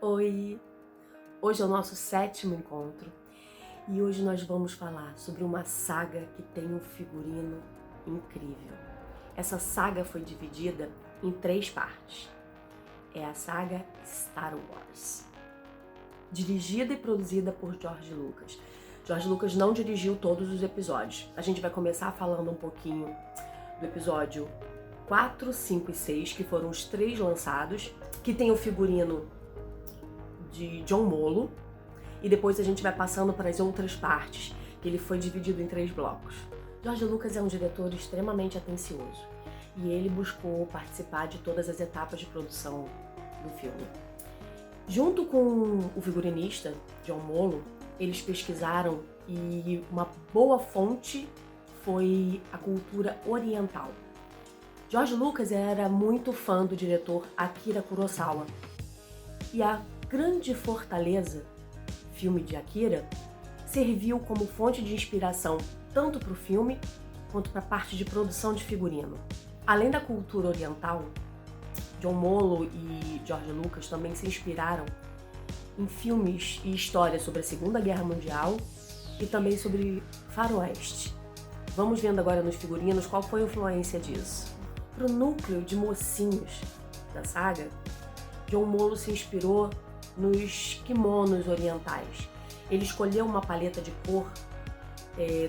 Oi! Hoje é o nosso 7º encontro e hoje nós vamos falar sobre uma saga que tem um figurino incrível. Essa saga foi dividida em 3 partes. É a saga Star Wars, dirigida e produzida por George Lucas. George Lucas não dirigiu todos os episódios. A gente vai começar falando um pouquinho do episódio 4, 5 e 6, que foram os 3 lançados, que tem o figurino de John Molo, e depois a gente vai passando para as outras partes, que ele foi dividido em 3 blocos. George Lucas é um diretor extremamente atencioso, e ele buscou participar de todas as etapas de produção do filme. Junto com o figurinista, John Molo, eles pesquisaram e uma boa fonte foi a cultura oriental. George Lucas era muito fã do diretor Akira Kurosawa, e a Grande Fortaleza, filme de Akira, serviu como fonte de inspiração tanto para o filme quanto para a parte de produção de figurino. Além da cultura oriental, John Molo e George Lucas também se inspiraram em filmes e histórias sobre a Segunda Guerra Mundial e também sobre faroeste. Vamos vendo agora nos figurinos qual foi a influência disso. Para o núcleo de mocinhos da saga, John Molo se inspirou nos kimonos orientais. Ele escolheu uma paleta de cor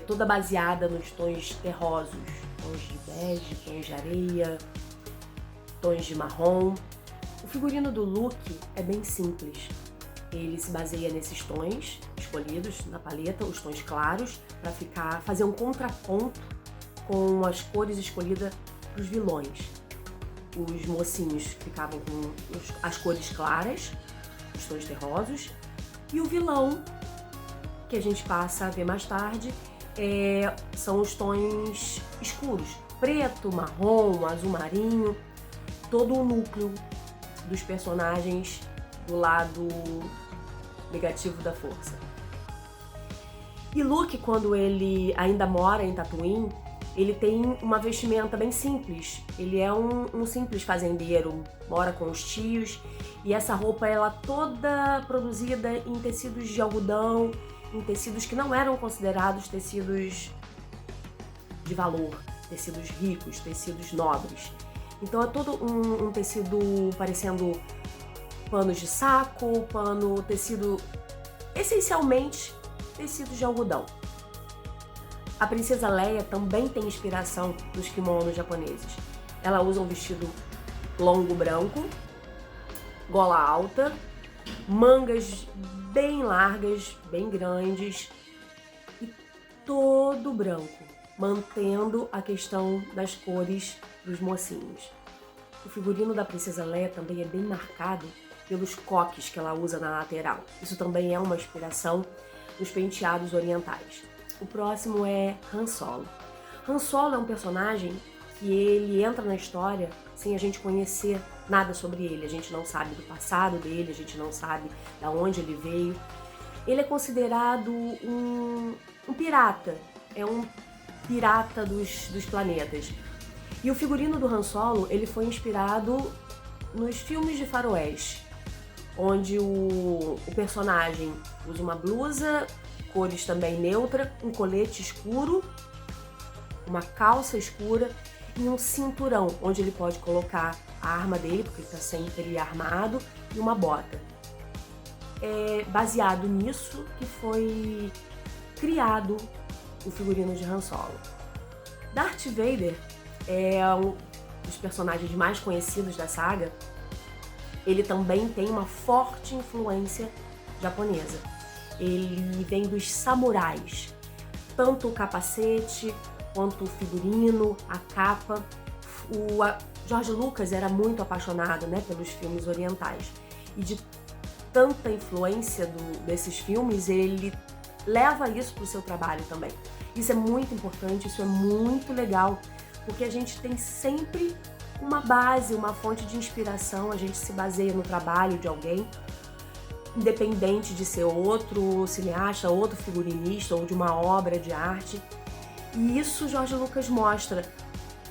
toda baseada nos tons terrosos, tons de bege, tons de areia, tons de marrom. O figurino do Luke é bem simples. Ele se baseia nesses tons escolhidos na paleta, os tons claros, para fazer um contraponto com as cores escolhidas para os vilões. Os mocinhos ficavam com as cores claras, os tons terrosos, e o vilão, que a gente passa a ver mais tarde, são os tons escuros, preto, marrom, azul marinho, todo o núcleo dos personagens do lado negativo da força. E Luke, quando ele ainda mora em Tatooine, ele tem uma vestimenta bem simples. Ele é um simples fazendeiro, mora com os tios, e essa roupa ela toda produzida em tecidos de algodão, em tecidos que não eram considerados tecidos de valor, tecidos ricos, tecidos nobres. Então é todo um tecido parecendo panos de saco, tecido, essencialmente tecidos de algodão. A princesa Leia também tem inspiração nos kimonos japoneses. Ela usa um vestido longo branco, gola alta, mangas bem largas, bem grandes e todo branco, mantendo a questão das cores dos mocinhos. O figurino da princesa Leia também é bem marcado pelos coques que ela usa na lateral. Isso também é uma inspiração nos penteados orientais. O próximo é Han Solo. Han Solo é um personagem que ele entra na história sem a gente conhecer nada sobre ele. A gente não sabe do passado dele, a gente não sabe de onde ele veio. Ele é considerado um pirata, é um pirata dos planetas. E o figurino do Han Solo, ele foi inspirado nos filmes de faroeste, onde o personagem usa uma blusa, cores também neutra, um colete escuro, uma calça escura e um cinturão, onde ele pode colocar a arma dele, porque ele está sempre armado, e uma bota. É baseado nisso que foi criado o figurino de Han Solo. Darth Vader é um dos personagens mais conhecidos da saga. Ele também tem uma forte influência japonesa. Ele vem dos samurais, tanto o capacete quanto o figurino, a capa. O George Lucas era muito apaixonado, pelos filmes orientais, e de tanta influência desses filmes, ele leva isso para o seu trabalho também. Isso é muito importante, isso é muito legal, porque a gente tem sempre uma base, uma fonte de inspiração, a gente se baseia no trabalho de alguém, independente de ser outro cineasta, outro figurinista ou de uma obra de arte. E isso George Lucas mostra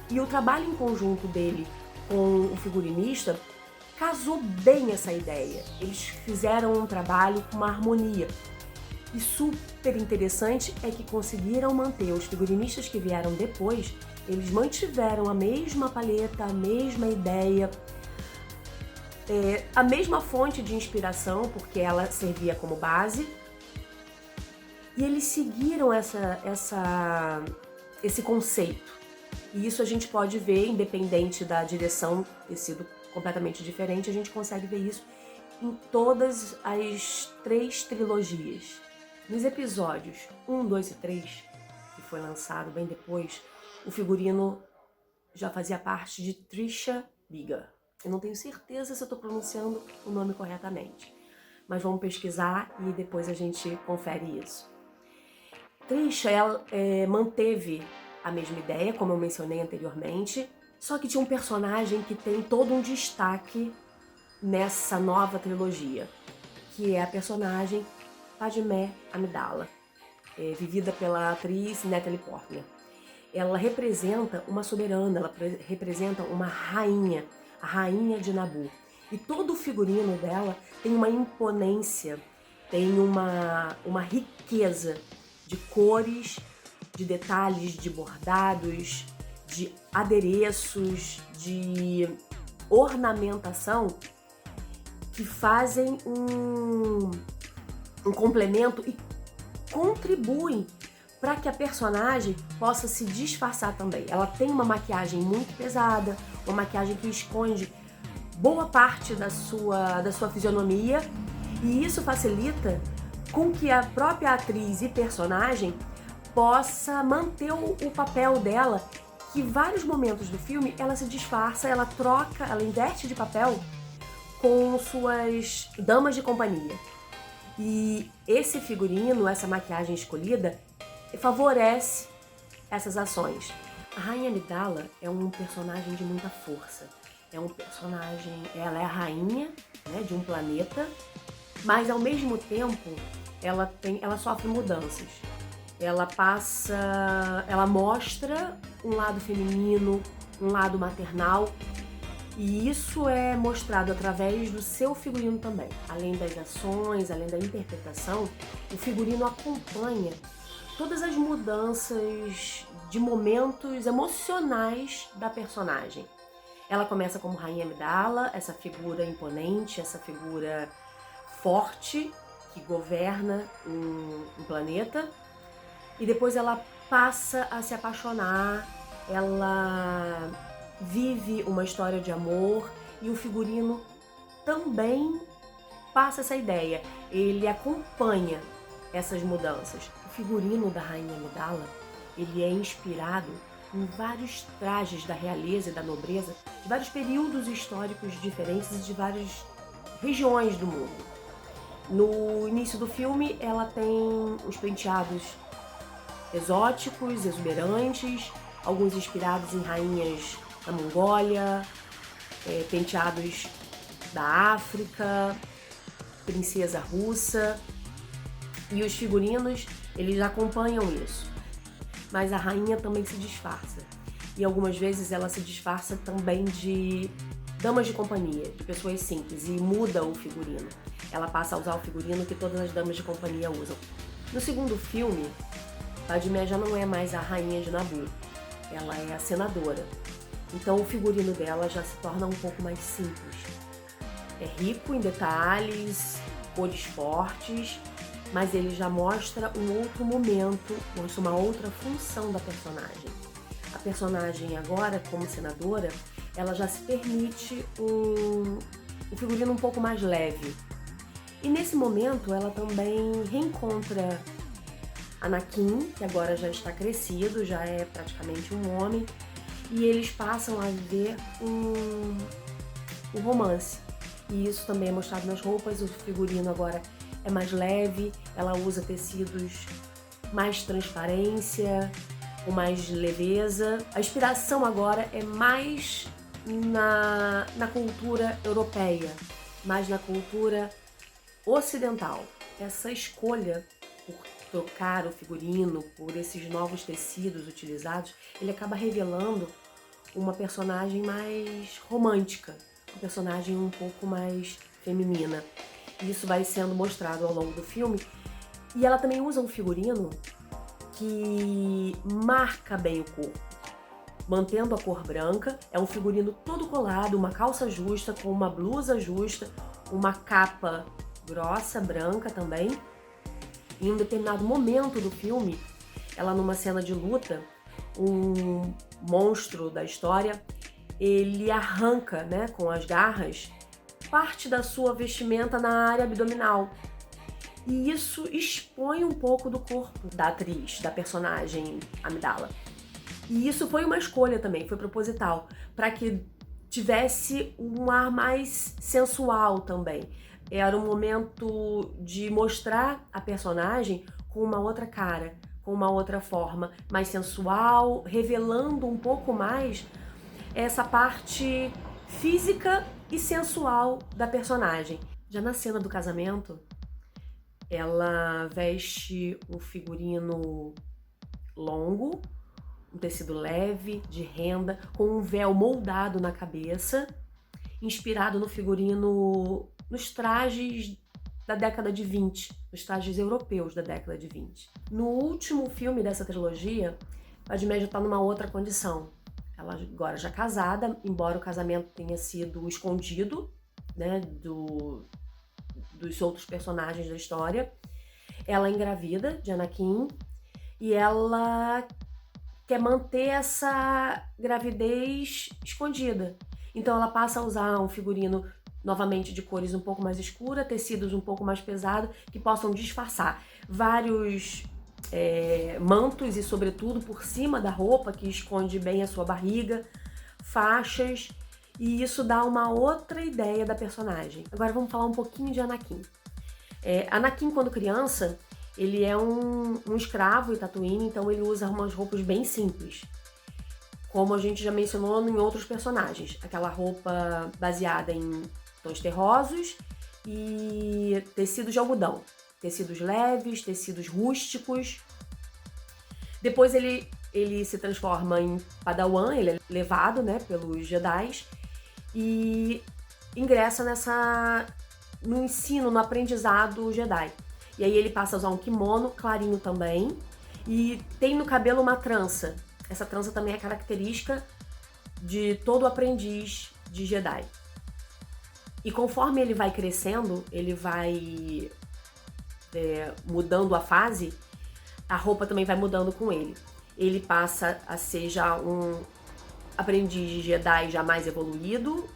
E o trabalho em conjunto dele com o figurinista casou bem essa ideia. Eles fizeram um trabalho com uma harmonia. E super interessante é que conseguiram manter os figurinistas que vieram depois, eles mantiveram a mesma paleta, a mesma ideia, a mesma fonte de inspiração, porque ela servia como base, e eles seguiram esse conceito. E isso a gente pode ver, independente da direção ter sido completamente diferente, a gente consegue ver isso em todas as 3 trilogias. Nos episódios 1, 2 e 3, que foi lançado bem depois, o figurino já fazia parte de Trisha Biggar. Eu não tenho certeza se eu estou pronunciando o nome corretamente, mas vamos pesquisar e depois a gente confere isso. Trisha, ela manteve a mesma ideia, como eu mencionei anteriormente, só que tinha um personagem que tem todo um destaque nessa nova trilogia, que é a personagem Padmé Amidala, vivida pela atriz Natalie Portman. Ela representa uma soberana, ela representa uma rainha, a rainha de Naboo. E todo o figurino dela tem uma imponência, tem uma riqueza de cores, de detalhes, de bordados, de adereços, de ornamentação que fazem um complemento e contribuem para que a personagem possa se disfarçar também. Ela tem uma maquiagem muito pesada, uma maquiagem que esconde boa parte da sua fisionomia, e isso facilita com que a própria atriz e personagem possa manter o papel dela, que em vários momentos do filme ela se disfarça, ela troca, ela inverte de papel com suas damas de companhia. E esse figurino, essa maquiagem escolhida, favorece essas ações. A Rainha Amidala é um personagem de muita força. É um personagem, ela é a rainha, né, de um planeta, mas ao mesmo tempo ela sofre mudanças. Ela mostra um lado feminino, um lado maternal, e isso é mostrado através do seu figurino também. Além das ações, além da interpretação, o figurino acompanha todas as mudanças de momentos emocionais da personagem. Ela começa como Rainha Amidala, essa figura imponente, essa figura forte que governa um planeta, e depois ela passa a se apaixonar, ela vive uma história de amor, e o figurino também passa essa ideia, ele acompanha essas mudanças. O figurino da Rainha Amidala, ele é inspirado em vários trajes da realeza e da nobreza, de vários períodos históricos diferentes e de várias regiões do mundo. No início do filme, ela tem os penteados exóticos, exuberantes, alguns inspirados em rainhas da Mongólia, penteados da África, princesa russa, e os figurinos, eles acompanham isso. Mas a rainha também se disfarça, e algumas vezes ela se disfarça também de damas de companhia, de pessoas simples, e muda o figurino. Ela passa a usar o figurino que todas as damas de companhia usam. No segundo filme, Padmé já não é mais a rainha de Naboo, ela é a senadora. Então o figurino dela já se torna um pouco mais simples. É rico em detalhes, cores fortes, mas ele já mostra um outro momento, mostra uma outra função da personagem. A personagem agora, como senadora, ela já se permite um figurino um pouco mais leve. E nesse momento ela também reencontra Anakin, que agora já está crescido, já é praticamente um homem, e eles passam a viver um romance. E isso também é mostrado nas roupas, o figurino agora é mais leve, ela usa tecidos mais transparência, com mais leveza. A inspiração agora é mais na cultura europeia, mais na cultura ocidental. Essa escolha por trocar o figurino por esses novos tecidos utilizados, ele acaba revelando uma personagem mais romântica, uma personagem um pouco mais feminina. E isso vai sendo mostrado ao longo do filme. E ela também usa um figurino que marca bem o corpo, mantendo a cor branca. É um figurino todo colado, uma calça justa, com uma blusa justa, uma capa grossa, branca também. Em um determinado momento do filme, ela numa cena de luta, um monstro da história, ele arranca, né, com as garras, parte da sua vestimenta na área abdominal. E isso expõe um pouco do corpo da atriz, da personagem Amidala. E isso foi uma escolha também, foi proposital, para que tivesse um ar mais sensual também. Era um momento de mostrar a personagem com uma outra cara, com uma outra forma, mais sensual, revelando um pouco mais essa parte física e sensual da personagem. Já na cena do casamento, ela veste um figurino longo, um tecido leve, de renda, com um véu moldado na cabeça, inspirado no figurino, nos trajes da década de 20, nos trajes europeus da década de 20. No último filme dessa trilogia, a Padmé já está numa outra condição. Ela agora já casada, embora o casamento tenha sido escondido, né, dos outros personagens da história. Ela é engravida de Anakin e ela quer manter essa gravidez escondida. Então ela passa a usar um figurino novamente de cores um pouco mais escuras, tecidos um pouco mais pesados, que possam disfarçar vários mantos e sobretudo por cima da roupa, que esconde bem a sua barriga, faixas, e isso dá uma outra ideia da personagem. Agora vamos falar um pouquinho de Anakin. Anakin, quando criança, ele é um escravo em Tatooine, então ele usa umas roupas bem simples, como a gente já mencionou em outros personagens. Aquela roupa baseada em tons terrosos e tecidos de algodão, tecidos leves, tecidos rústicos. Depois ele se transforma em Padawan, ele é levado, né, pelos Jedis e ingressa no ensino, no aprendizado Jedi. E aí ele passa a usar um kimono clarinho também e tem no cabelo uma trança. Essa trança também é característica de todo aprendiz de Jedi. E conforme ele vai crescendo, ele vai mudando a fase, a roupa também vai mudando com ele. Ele passa a ser já um aprendiz de Jedi já mais evoluído,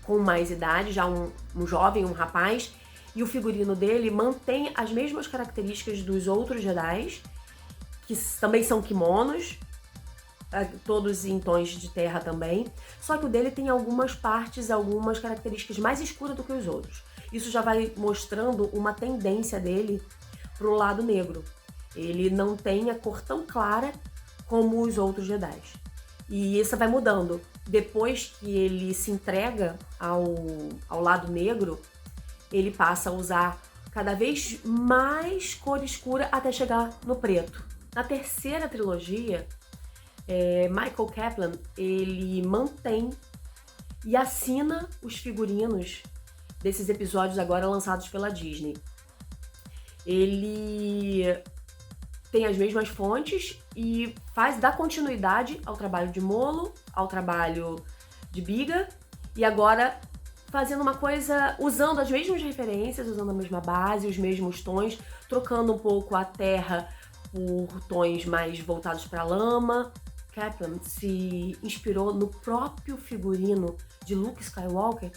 com mais idade, já um jovem, um rapaz, e o figurino dele mantém as mesmas características dos outros Jedis, que também são kimonos, todos em tons de terra também, só que o dele tem algumas partes, algumas características mais escuras do que os outros. Isso já vai mostrando uma tendência dele pro lado negro. Ele não tem a cor tão clara como os outros Jedis. E isso vai mudando. Depois que ele se entrega ao lado negro, ele passa a usar cada vez mais cor escura até chegar no preto. Na terceira trilogia, Michael Kaplan, ele mantém e assina os figurinos desses episódios agora lançados pela Disney. Ele tem as mesmas fontes e dá continuidade ao trabalho de Molo, ao trabalho de Biga, e agora fazendo uma coisa, usando as mesmas referências, usando a mesma base, os mesmos tons, trocando um pouco a terra por tons mais voltados para a lama. Kaplan se inspirou no próprio figurino de Luke Skywalker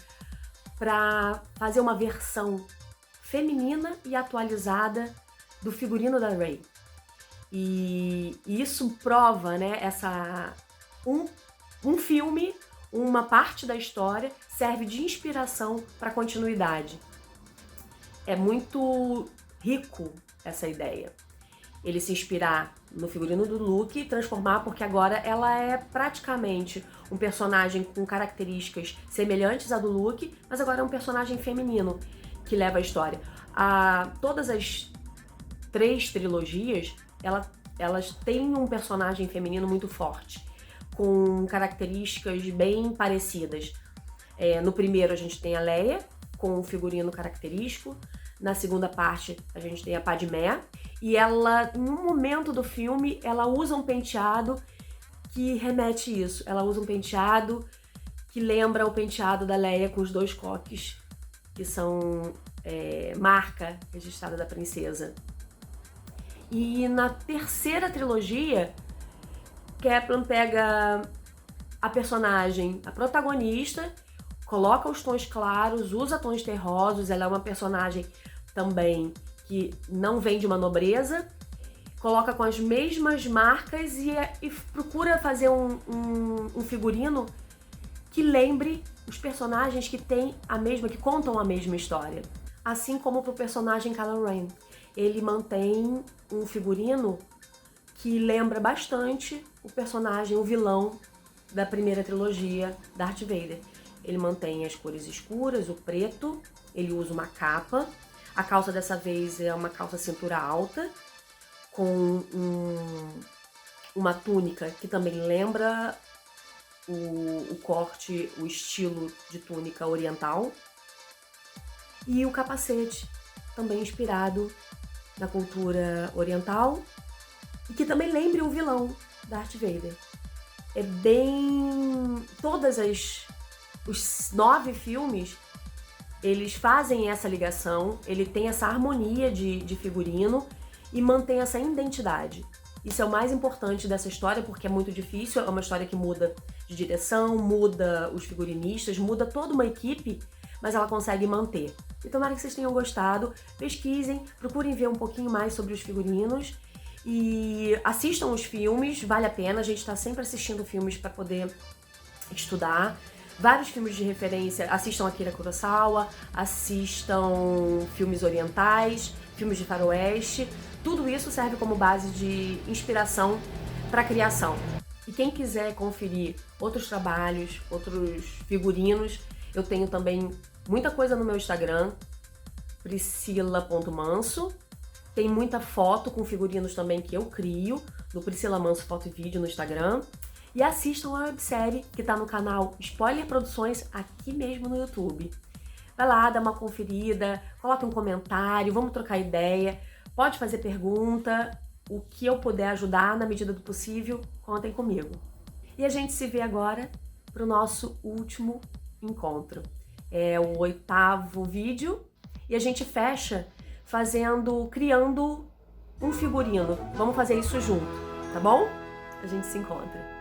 para fazer uma versão feminina e atualizada do figurino da Rey. E isso prova, né, um filme, uma parte da história serve de inspiração para a continuidade. É muito rico essa ideia. Ele se inspirar no figurino do Luke e transformar, porque agora ela é praticamente um personagem com características semelhantes à do Luke, mas agora é um personagem feminino que leva a história. Todas as 3 trilogias, elas têm um personagem feminino muito forte, com características bem parecidas. No primeiro a gente tem a Leia, com um figurino característico. Na segunda parte a gente tem a Padmé. E ela, em um momento do filme, ela usa um penteado que remete isso. Ela usa um penteado que lembra o penteado da Leia com os 2 coques, que são marca registrada da princesa. E na terceira trilogia, Kaplan pega a personagem, a protagonista, coloca os tons claros, usa tons terrosos, ela é uma personagem também que não vem de uma nobreza, coloca com as mesmas marcas e procura fazer um figurino que lembre os personagens que que contam a mesma história. Assim como pro personagem Kylo Ren. Ele mantém um figurino que lembra bastante o personagem, o vilão da primeira trilogia, Darth Vader. Ele mantém as cores escuras, o preto, ele usa uma capa. A calça dessa vez é uma calça cintura alta, com uma túnica que também lembra o corte, o estilo de túnica oriental. E o capacete, também inspirado na cultura oriental, e que também lembre o vilão, Darth Vader. É bem... Os 9 filmes, eles fazem essa ligação, ele tem essa harmonia de figurino e mantém essa identidade. Isso é o mais importante dessa história, porque é muito difícil, é uma história que muda de direção, muda os figurinistas, muda toda uma equipe, mas ela consegue manter. E tomara que vocês tenham gostado, pesquisem, procurem ver um pouquinho mais sobre os figurinos e assistam os filmes, vale a pena, a gente está sempre assistindo filmes para poder estudar. Vários filmes de referência, assistam Akira Kurosawa, assistam filmes orientais, filmes de faroeste, tudo isso serve como base de inspiração para a criação. E quem quiser conferir outros trabalhos, outros figurinos, eu tenho também muita coisa no meu Instagram, priscila.manso. Tem muita foto com figurinos também que eu crio, no Priscila Manso Foto e Vídeo no Instagram. E assistam a websérie que tá no canal Spoiler Produções, aqui mesmo no YouTube. Vai lá, dá uma conferida, coloque um comentário, vamos trocar ideia, pode fazer pergunta, o que eu puder ajudar na medida do possível, contem comigo. E a gente se vê agora pro nosso último encontro. É o 8º vídeo e a gente fecha criando um figurino. Vamos fazer isso junto, tá bom? A gente se encontra.